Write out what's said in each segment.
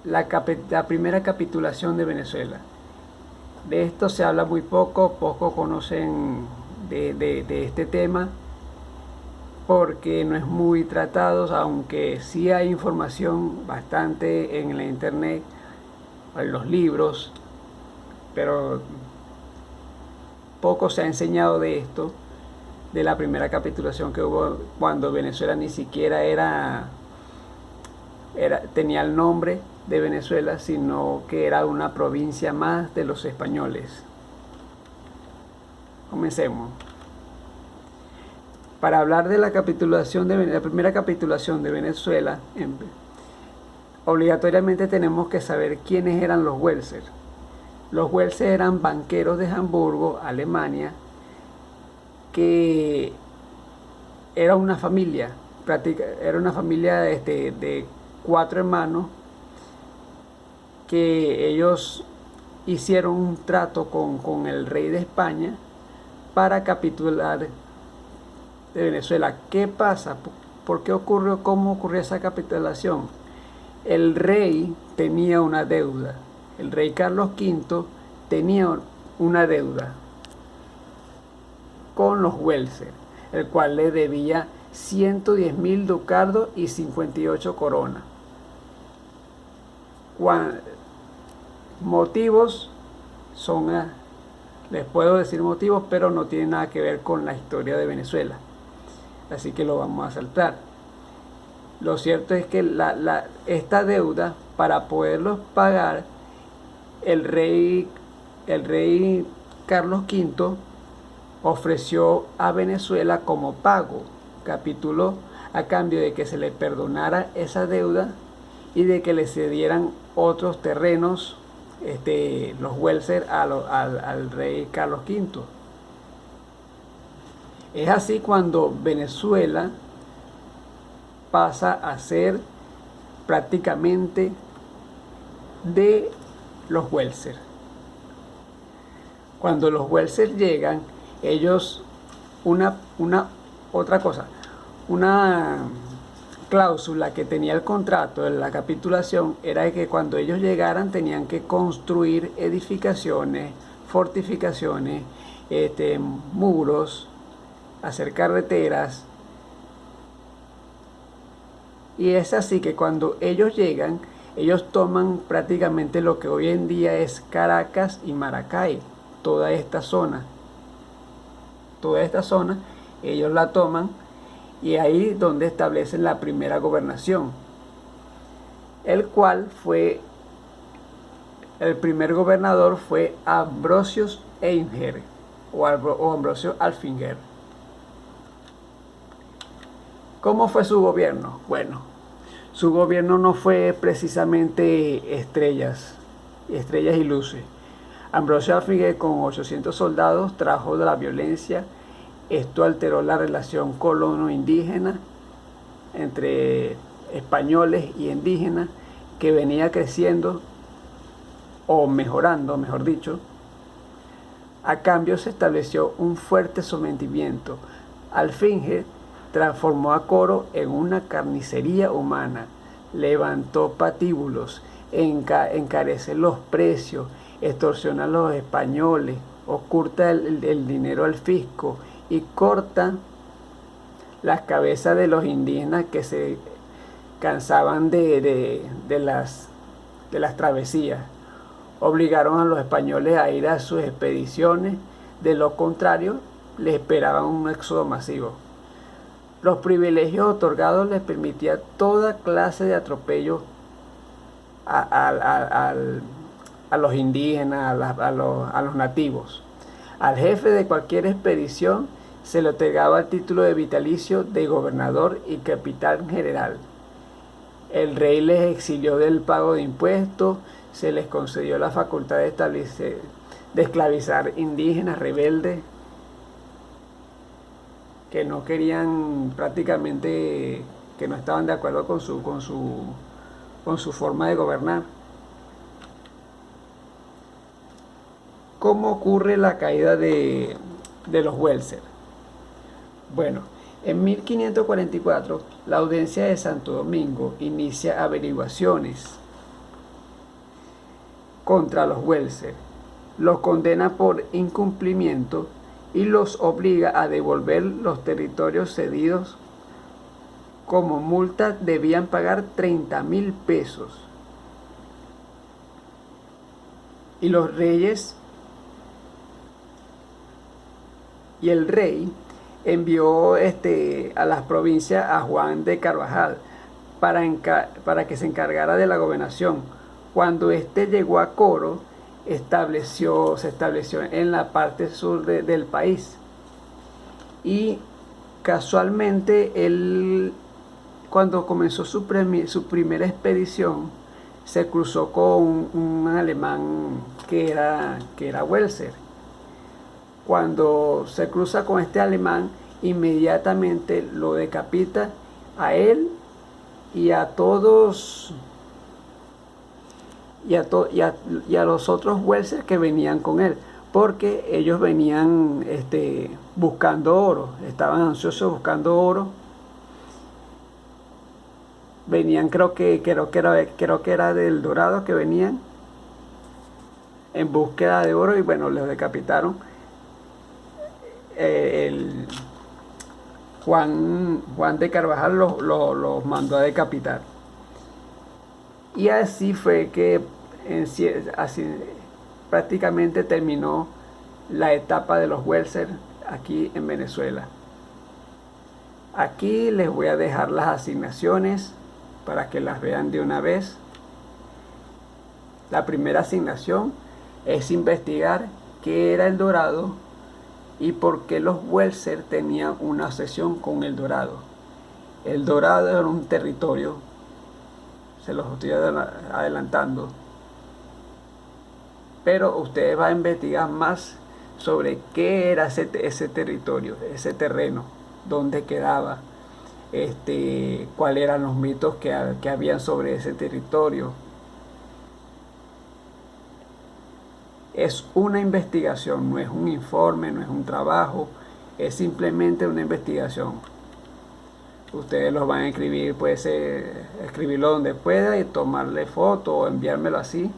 la primera capitulación de Venezuela. De esto se habla muy poco, pocos conocen de este tema porque no es muy tratado, aunque sí hay información bastante en la internet, en los libros, pero poco se ha enseñado de esto, de la primera capitulación que hubo cuando Venezuela ni siquiera tenía el nombre de Venezuela, sino que era una provincia más de los españoles. Comencemos. Para hablar de la primera capitulación de Venezuela, obligatoriamente tenemos que saber quiénes eran los Welser. Los Welser eran banqueros de Hamburgo, Alemania, que era una familia, de 4 hermanos, que ellos hicieron un trato con el rey de España para capitular de Venezuela. ¿Qué pasa? ¿Por qué ocurrió? ¿Cómo ocurrió esa capitulación? El rey tenía una deuda. El rey Carlos V tenía una deuda con los Welser, el cual le debía 110.000 ducados y 58 coronas. Motivos son, les puedo decir motivos, pero no tienen nada que ver con la historia de Venezuela, así que lo vamos a saltar. Lo cierto es que esta deuda, para poderlos pagar, el rey Carlos V ofreció a Venezuela como pago, capituló a cambio de que se le perdonara esa deuda y de que le cedieran otros terrenos, los Welser, al rey Carlos V. Es así cuando Venezuela pasa a ser prácticamente de los Welser. Cuando los Welser llegan, ellos, otra cosa, una cláusula que tenía el contrato de la capitulación era que cuando ellos llegaran tenían que construir edificaciones, fortificaciones, muros, hacer carreteras. Y es así que cuando ellos llegan, ellos toman prácticamente lo que hoy en día es Caracas y Maracay, toda esta zona, ellos la toman, y ahí donde establecen la primera gobernación, el primer gobernador fue Ambrosius Einger o Ambrosio Alfinger. ¿Cómo fue su gobierno? Bueno, su gobierno no fue precisamente estrellas y luces. Ambrosio Alfinger, con 800 soldados, trajo de la violencia. Esto alteró la relación colono-indígena entre españoles y indígenas, que venía creciendo o mejorando, mejor dicho. A cambio se estableció un fuerte sometimiento. Alfinger transformó a Coro en una carnicería humana, levantó patíbulos, encarece los precios, extorsiona a los españoles, oculta el dinero al fisco y corta las cabezas de los indígenas que se cansaban de las travesías. Obligaron a los españoles a ir a sus expediciones, de lo contrario les esperaban un éxodo masivo. Los privilegios otorgados les permitían toda clase de atropello a los indígenas, a los nativos. Al jefe de cualquier expedición se le otorgaba el título de vitalicio de gobernador y capitán general. El rey les exilió del pago de impuestos, se les concedió la facultad de esclavizar indígenas rebeldes que no querían, prácticamente, que no estaban de acuerdo con su forma de gobernar. ¿Cómo ocurre la caída de los Welser? Bueno, en 1544 la Audiencia de Santo Domingo inicia averiguaciones contra los Welser, los condena por incumplimiento y los obliga a devolver los territorios cedidos. Como multa debían pagar 30.000 pesos. Y los reyes y el rey envió a las provincias a Juan de Carvajal para que se encargara de la gobernación. Cuando llegó a Coro, se estableció en la parte sur del país. Y casualmente él, cuando comenzó su primera expedición, se cruzó con un alemán que era Welser. Cuando se cruza con este alemán, inmediatamente lo decapita a él y a todos y a los otros Welser que venían con él, porque ellos venían buscando oro, estaban ansiosos buscando oro. Venían, creo que era del Dorado, que venían en búsqueda de oro, y bueno, los decapitaron. El Juan de Carvajal los mandó a decapitar. Y así fue que así prácticamente terminó la etapa de los Welser aquí en Venezuela. Aquí les voy a dejar las asignaciones para que las vean de una vez. La primera asignación es investigar qué era el Dorado y por qué los Welser tenían una obsesión con el Dorado. El Dorado era un territorio, se los estoy adelantando, pero ustedes van a investigar más sobre qué era ese territorio, ese terreno, dónde quedaba, cuáles eran los mitos que habían sobre ese territorio. Es una investigación, no es un informe, no es un trabajo, es simplemente una investigación. Ustedes los van a escribir, puede ser escribirlo donde pueda y tomarle foto o enviármelo así.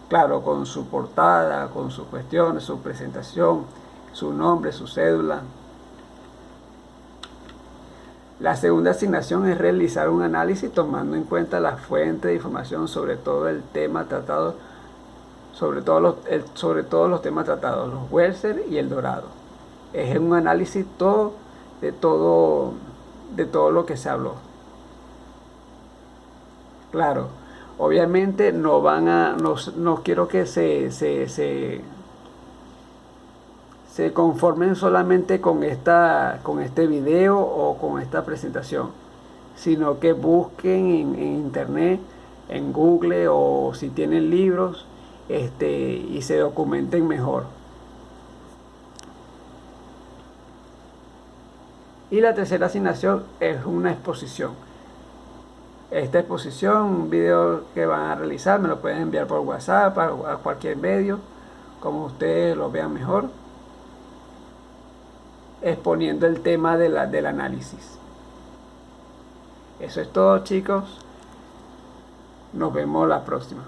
Claro, con su portada, con sus cuestiones, su presentación, su nombre, su cédula. La segunda asignación es realizar un análisis tomando en cuenta las fuentes de información sobre todo el tema tratado, sobre todos los temas tratados, los Welser y el Dorado. Es un análisis de todo lo que se habló. Claro, obviamente no quiero que se conformen solamente con este video o con esta presentación, sino que busquen en internet, en Google, o si tienen libros, y se documenten mejor. Y la tercera asignación es una exposición. Esta exposición, un video que van a realizar, me lo pueden enviar por WhatsApp, a cualquier medio, como ustedes lo vean mejor, exponiendo el tema del análisis. Eso es todo, chicos. Nos vemos la próxima.